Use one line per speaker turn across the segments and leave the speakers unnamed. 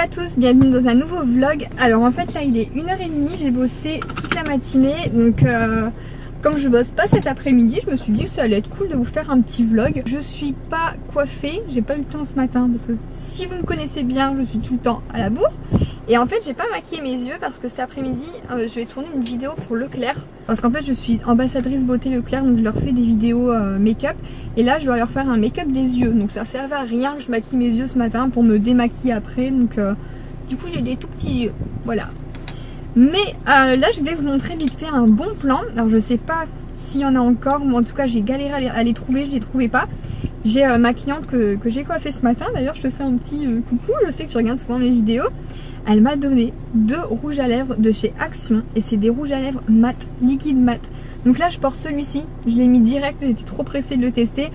tous, bienvenue dans un nouveau vlog. Alors en fait là il est 1h30, j'ai bossé toute la matinée. Donc comme je bosse pas cet après-midi, je me suis dit que ça allait être cool de vous faire un petit vlog. Je suis pas coiffée, j'ai pas eu le temps ce matin parce que si vous me connaissez bien, je suis tout le temps à la bourre. Et en fait j'ai pas maquillé mes yeux parce que cet après-midi je vais tourner une vidéo pour Leclerc. Parce qu'en fait je suis ambassadrice beauté Leclerc, donc je leur fais des vidéos make-up. Et là je dois leur faire un make-up des yeux. Donc ça servait à rien que je maquille mes yeux ce matin pour me démaquiller après. Donc du coup j'ai des tout petits yeux, voilà. Mais là je vais vous montrer vite fait un bon plan. Alors je sais pas s'il y en a encore, mais en tout cas j'ai galéré à les trouver, je les trouvais pas. J'ai ma cliente que j'ai coiffée ce matin, d'ailleurs je te fais un petit coucou, je sais que tu regardes souvent mes vidéos. Elle m'a donné 2 rouges à lèvres de chez Action et c'est des rouges à lèvres mat, liquide mat. Donc là je porte celui-ci, je l'ai mis direct, j'étais trop pressée de le tester.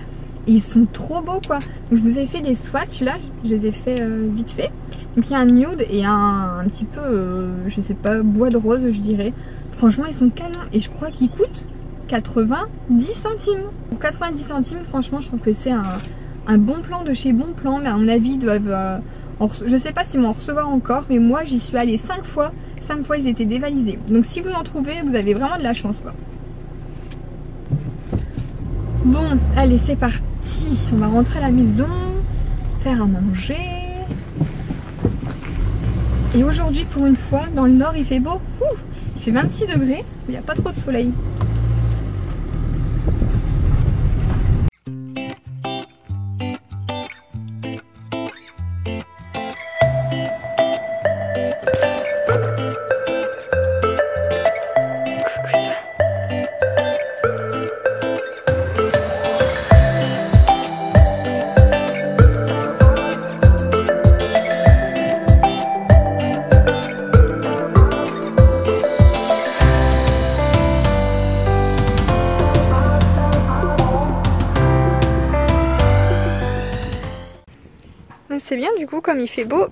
Et ils sont trop beaux quoi. Donc je vous ai fait des swatchs là, je les ai fait vite fait. Donc il y a un nude et un petit peu, je sais pas, bois de rose je dirais. Franchement ils sont canons et je crois qu'ils coûtent 90 centimes. Pour 90 centimes franchement je trouve que c'est un bon plan de chez Bon Plan. Mais à mon avis ils doivent, je sais pas s'ils vont en recevoir encore. Mais moi j'y suis allée 5 fois. 5 fois ils étaient dévalisés. Donc si vous en trouvez vous avez vraiment de la chance quoi. Bon allez c'est parti. On va rentrer à la maison, faire à manger. Et aujourd'hui pour une fois dans le nord il fait beau. Il fait 26 degrés, il n'y a pas trop de soleil. C'est bien, du coup comme il fait beau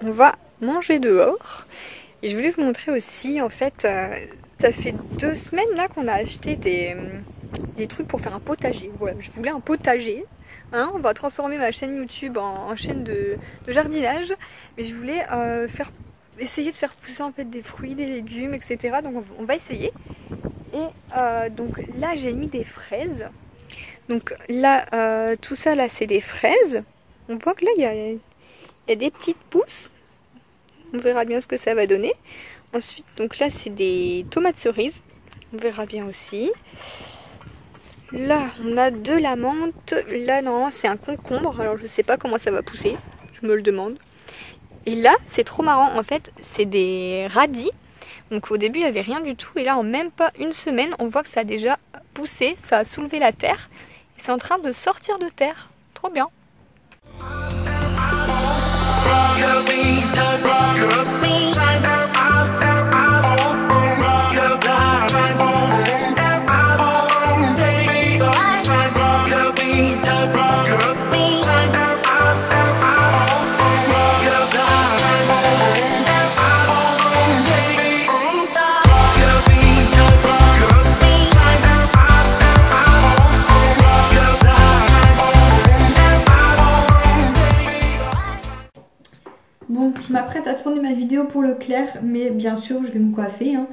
on va manger dehors. Et je voulais vous montrer aussi en fait ça fait 2 semaines là qu'on a acheté des trucs pour faire un potager. Voilà, je voulais un potager hein, on va transformer ma chaîne YouTube en chaîne de jardinage. Mais je voulais essayer de faire pousser en fait des fruits, des légumes etc. Donc on va essayer. Et donc là j'ai mis des fraises. Donc là tout ça là c'est des fraises. On voit que là il y a des petites pousses. On verra bien ce que ça va donner. Ensuite donc là c'est des tomates cerises. On verra bien aussi. Là on a de la menthe. Là normalement c'est un concombre. Alors je sais pas comment ça va pousser. Je me le demande. Et là c'est trop marrant. En fait c'est des radis. Donc au début il n'y avait rien du tout. Et là en même pas une semaine on voit que ça a déjà poussé. Ça a soulevé la terre. C'est en train de sortir de terre. Trop bien. Bon, je m'apprête à tourner ma vidéo pour Leclerc, mais bien sûr je vais me coiffer hein,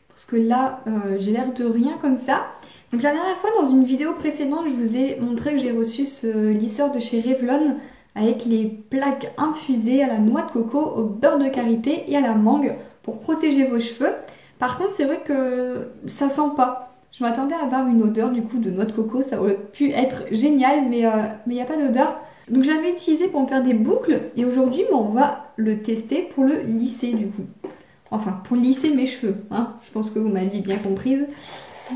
parce que là j'ai l'air de rien comme ça. Donc la dernière fois dans une vidéo précédente je vous ai montré que j'ai reçu ce lisseur de chez Revlon avec les plaques infusées à la noix de coco, au beurre de karité et à la mangue pour protéger vos cheveux. Par contre c'est vrai que ça sent pas. Je m'attendais à avoir une odeur du coup de noix de coco, ça aurait pu être génial mais il n'y a pas d'odeur. Donc je l'avais utilisé pour me faire des boucles et aujourd'hui on va le tester pour le lisser du coup. Enfin pour lisser mes cheveux, hein. Je pense que vous m'aviez bien comprise.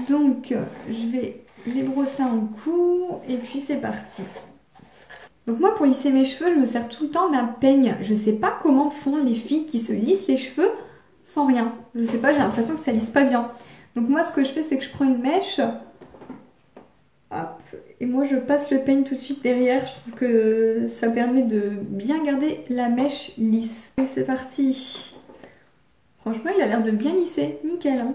Donc je vais les brosser un coup et puis c'est parti. Donc moi pour lisser mes cheveux je me sers tout le temps d'un peigne. Je sais pas comment font les filles qui se lissent les cheveux sans rien. Je sais pas, j'ai l'impression que ça lisse pas bien. Donc moi ce que je fais c'est que je prends une mèche. Hop, et moi je passe le peigne tout de suite derrière, je trouve que ça permet de bien garder la mèche lisse. Et c'est parti. Franchement il a l'air de bien lisser, nickel hein.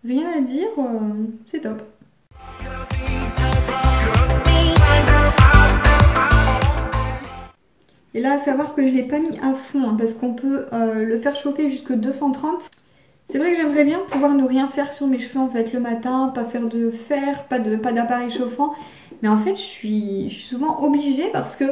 Rien à dire, c'est top. Et là, à savoir que je ne l'ai pas mis à fond hein, parce qu'on peut le faire chauffer jusqu'à 230. C'est vrai que j'aimerais bien pouvoir ne rien faire sur mes cheveux en fait le matin, pas faire de fer, pas d'appareil chauffant. Mais en fait, je suis souvent obligée parce que,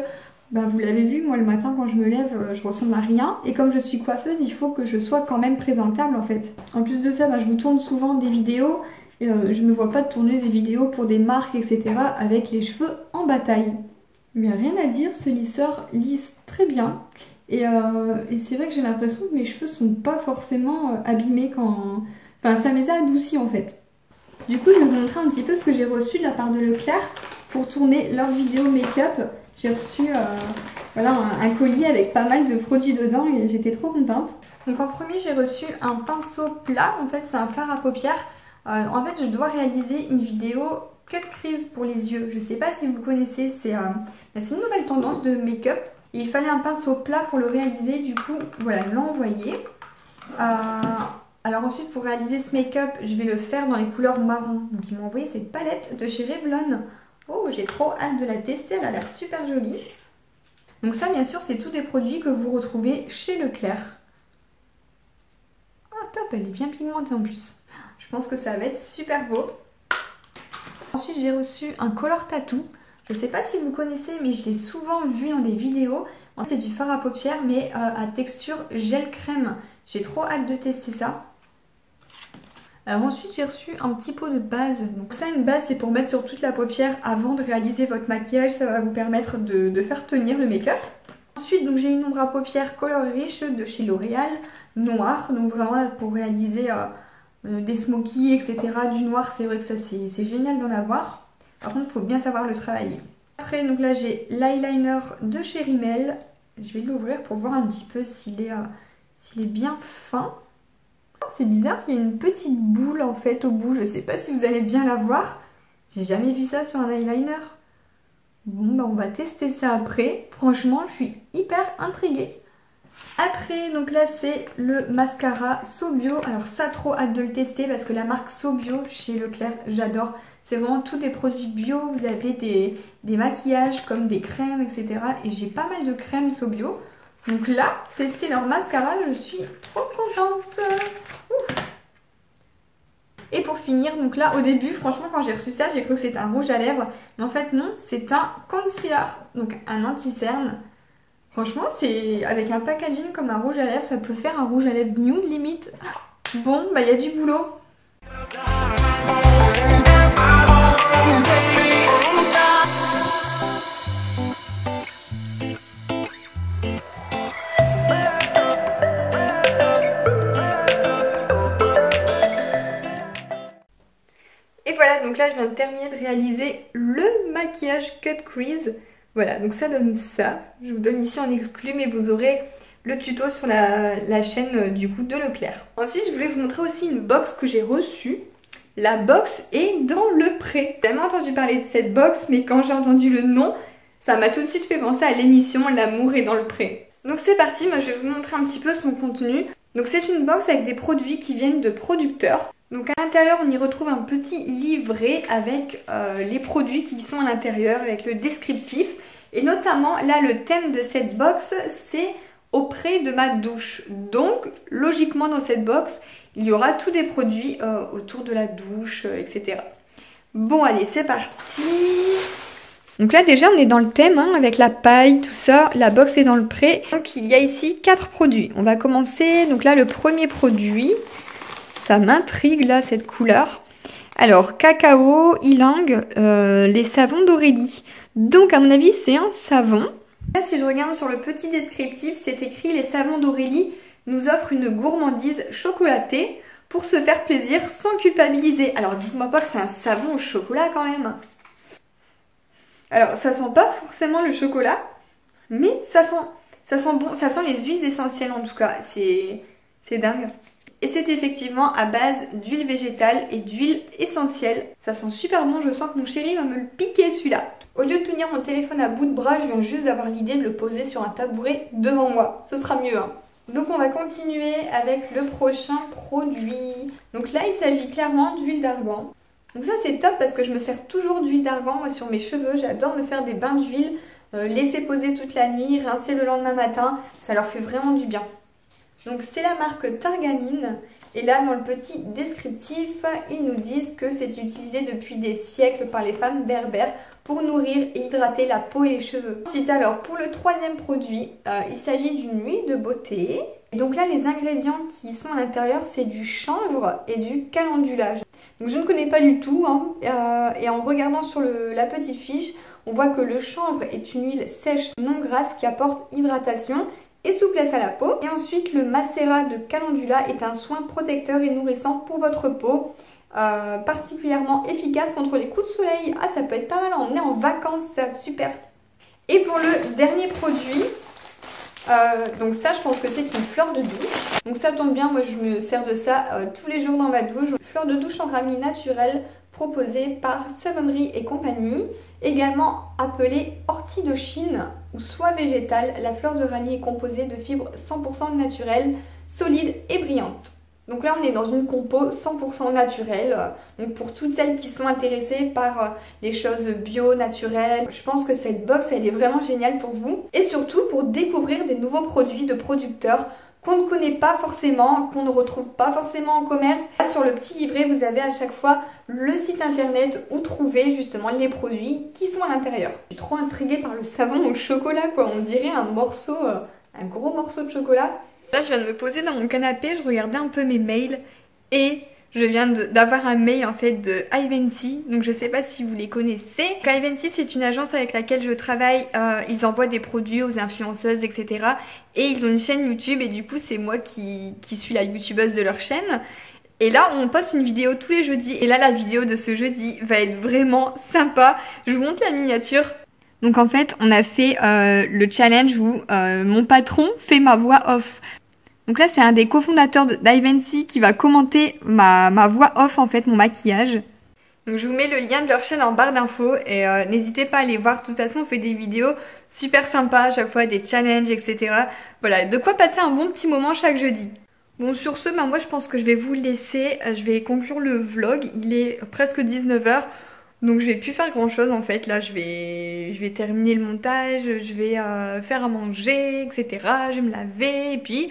bah, vous l'avez vu, moi le matin quand je me lève, je ressemble à rien. Et comme je suis coiffeuse, il faut que je sois quand même présentable en fait. En plus de ça, bah, je vous tourne souvent des vidéos. Et, je ne me vois pas tourner des vidéos pour des marques, etc. avec les cheveux en bataille. Mais rien à dire, ce lisseur lisse très bien. Et c'est vrai que j'ai l'impression que mes cheveux sont pas forcément abîmés quand... Enfin, ça me les a adoucis en fait. Du coup, je vais vous montrer un petit peu ce que j'ai reçu de la part de Leclerc pour tourner leur vidéo make-up. J'ai reçu voilà, un colis avec pas mal de produits dedans et j'étais trop contente. Donc en premier, j'ai reçu un pinceau plat. En fait, c'est un fard à paupières. En fait, je dois réaliser une vidéo cut crease pour les yeux. Je sais pas si vous connaissez, c'est une nouvelle tendance de make-up. Il fallait un pinceau plat pour le réaliser, du coup, voilà, je l'ai envoyé. Alors ensuite, pour réaliser ce make-up, je vais le faire dans les couleurs marron. Donc ils m'ont envoyé cette palette de chez Revlon. Oh, j'ai trop hâte de la tester, elle a l'air super jolie. Donc ça, bien sûr, c'est tous des produits que vous retrouvez chez Leclerc. Oh top, elle est bien pigmentée en plus. Je pense que ça va être super beau. Ensuite, j'ai reçu un color tattoo. Je ne sais pas si vous connaissez, mais je l'ai souvent vu dans des vidéos. C'est du fard à paupières, mais à texture gel crème. J'ai trop hâte de tester ça. Alors ensuite, j'ai reçu un petit pot de base. Donc ça, une base, c'est pour mettre sur toute la paupière avant de réaliser votre maquillage. Ça va vous permettre de faire tenir le make-up. Ensuite, donc j'ai une ombre à paupières Color Riche de chez L'Oréal, noir. Donc vraiment là, pour réaliser des smokies, etc. Du noir, c'est vrai que ça, c'est génial d'en avoir. Par contre, il faut bien savoir le travailler. Après, donc là, j'ai l'eyeliner de chez Rimmel. Je vais l'ouvrir pour voir un petit peu s'il est bien fin. C'est bizarre, il y a une petite boule en fait au bout. Je sais pas si vous allez bien la voir. J'ai jamais vu ça sur un eyeliner. Bon, bah on va tester ça après. Franchement, je suis hyper intriguée. Après, donc là, c'est le mascara So Bio. Alors ça, trop hâte de le tester parce que la marque So Bio chez Leclerc, j'adore. C'est vraiment tous des produits bio. Vous avez des maquillages comme des crèmes, etc. Et j'ai pas mal de crèmes So Bio. Donc là, tester leur mascara, je suis trop contente. Ouf. Et pour finir, donc là, au début, franchement, quand j'ai reçu ça, j'ai cru que c'était un rouge à lèvres. Mais en fait, non, c'est un concealer. Donc un anti-cerne. Franchement, c'est avec un packaging comme un rouge à lèvres, ça peut faire un rouge à lèvres nude limite. Bon, bah il y a du boulot. Et voilà, donc là je viens de terminer de réaliser le maquillage cut crease. Voilà, donc ça donne ça. Je vous donne ici en exclu, mais vous aurez le tuto sur la chaîne du coup de Leclerc. Ensuite, je voulais vous montrer aussi une box que j'ai reçue. La box est dans le pré. J'ai jamais entendu parler de cette box, mais quand j'ai entendu le nom, ça m'a tout de suite fait penser à l'émission L'amour est dans le pré. Donc c'est parti, moi je vais vous montrer un petit peu son contenu. Donc c'est une box avec des produits qui viennent de producteurs. Donc à l'intérieur on y retrouve un petit livret avec les produits qui sont à l'intérieur, avec le descriptif. Et notamment là le thème de cette box c'est auprès de ma douche. Donc logiquement dans cette box il y aura tous des produits autour de la douche, etc. Bon allez c'est parti. Donc là déjà on est dans le thème hein, avec la paille, tout ça, la box est dans le pré. Donc il y a ici 4 produits. On va commencer, donc là le premier produit, ça m'intrigue là cette couleur. Alors cacao, ylang, les savons d'Aurélie. Donc à mon avis c'est un savon. Là si je regarde sur le petit descriptif, c'est écrit les savons d'Aurélie nous offrent une gourmandise chocolatée pour se faire plaisir sans culpabiliser. Alors dites-moi pas que c'est un savon au chocolat quand même. Alors ça sent pas forcément le chocolat, mais ça sent bon, ça sent les huiles essentielles en tout cas, c'est dingue. Et c'est effectivement à base d'huile végétale et d'huile essentielle. Ça sent super bon, je sens que mon chéri va me le piquer celui-là. Au lieu de tenir mon téléphone à bout de bras, je viens juste d'avoir l'idée de le poser sur un tabouret devant moi. Ce sera mieux hein. Donc on va continuer avec le prochain produit. Donc là il s'agit clairement d'huile d'argan. Donc ça c'est top parce que je me sers toujours d'huile d'argan moi sur mes cheveux. J'adore me faire des bains d'huile laisser poser toute la nuit, rincer le lendemain matin, ça leur fait vraiment du bien. Donc c'est la marque Targanine. Et là, dans le petit descriptif, ils nous disent que c'est utilisé depuis des siècles par les femmes berbères pour nourrir et hydrater la peau et les cheveux. Ensuite, alors, pour le troisième produit, il s'agit d'une huile de beauté. Et donc là, les ingrédients qui sont à l'intérieur, c'est du chanvre et du calendula. Donc je ne connais pas du tout, hein, et en regardant sur la petite fiche, on voit que le chanvre est une huile sèche non grasse qui apporte hydratation et souplesse à la peau. Et ensuite, le macérat de calendula est un soin protecteur et nourrissant pour votre peau, particulièrement efficace contre les coups de soleil. Ah, ça peut être pas mal, on est en vacances, ça, super. Et pour le dernier produit, donc ça, je pense que c'est une fleur de douche. Donc ça tombe bien, moi je me sers de ça tous les jours dans ma douche. Fleur de douche en ramie naturelle proposée par Savonnerie et compagnie. Également appelée ortie de Chine ou soie végétale, la fleur de ramie est composée de fibres 100% naturelles, solides et brillantes. Donc là on est dans une compo 100% naturelle, donc pour toutes celles qui sont intéressées par les choses bio, naturelles, je pense que cette box elle est vraiment géniale pour vous. Et surtout pour découvrir des nouveaux produits de producteurs qu'on ne connaît pas forcément, qu'on ne retrouve pas forcément en commerce. Là, sur le petit livret, vous avez à chaque fois le site internet où trouver justement les produits qui sont à l'intérieur. Je suis trop intriguée par le savon au chocolat, quoi. On dirait un morceau, un gros morceau de chocolat. Là, je viens de me poser dans mon canapé, je regardais un peu mes mails et je viens d'avoir un mail en fait de Ivancy, donc je sais pas si vous les connaissez. Ivancy, c'est une agence avec laquelle je travaille, ils envoient des produits aux influenceuses, etc. Et ils ont une chaîne YouTube et du coup c'est moi qui suis la youtubeuse de leur chaîne. Et là on poste une vidéo tous les jeudis et là la vidéo de ce jeudi va être vraiment sympa. Je vous montre la miniature. Donc en fait on a fait le challenge où mon patron fait ma voix off. Donc là, c'est un des cofondateurs d'Ivancy qui va commenter ma voix off, en fait, mon maquillage. Donc je vous mets le lien de leur chaîne en barre d'infos et n'hésitez pas à aller voir. De toute façon, on fait des vidéos super sympas à chaque fois, des challenges, etc. Voilà, de quoi passer un bon petit moment chaque jeudi. Bon, sur ce, moi, je pense que je vais vous laisser. Je vais conclure le vlog. Il est presque 19 h. Donc je vais plus faire grand chose en fait, là je vais terminer le montage, je vais faire à manger, etc. Je vais me laver et puis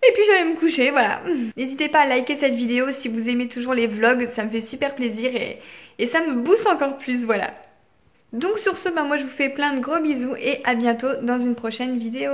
je vais me coucher, voilà. N'hésitez pas à liker cette vidéo si vous aimez toujours les vlogs, ça me fait super plaisir et ça me booste encore plus, voilà. Donc sur ce, moi je vous fais plein de gros bisous et à bientôt dans une prochaine vidéo.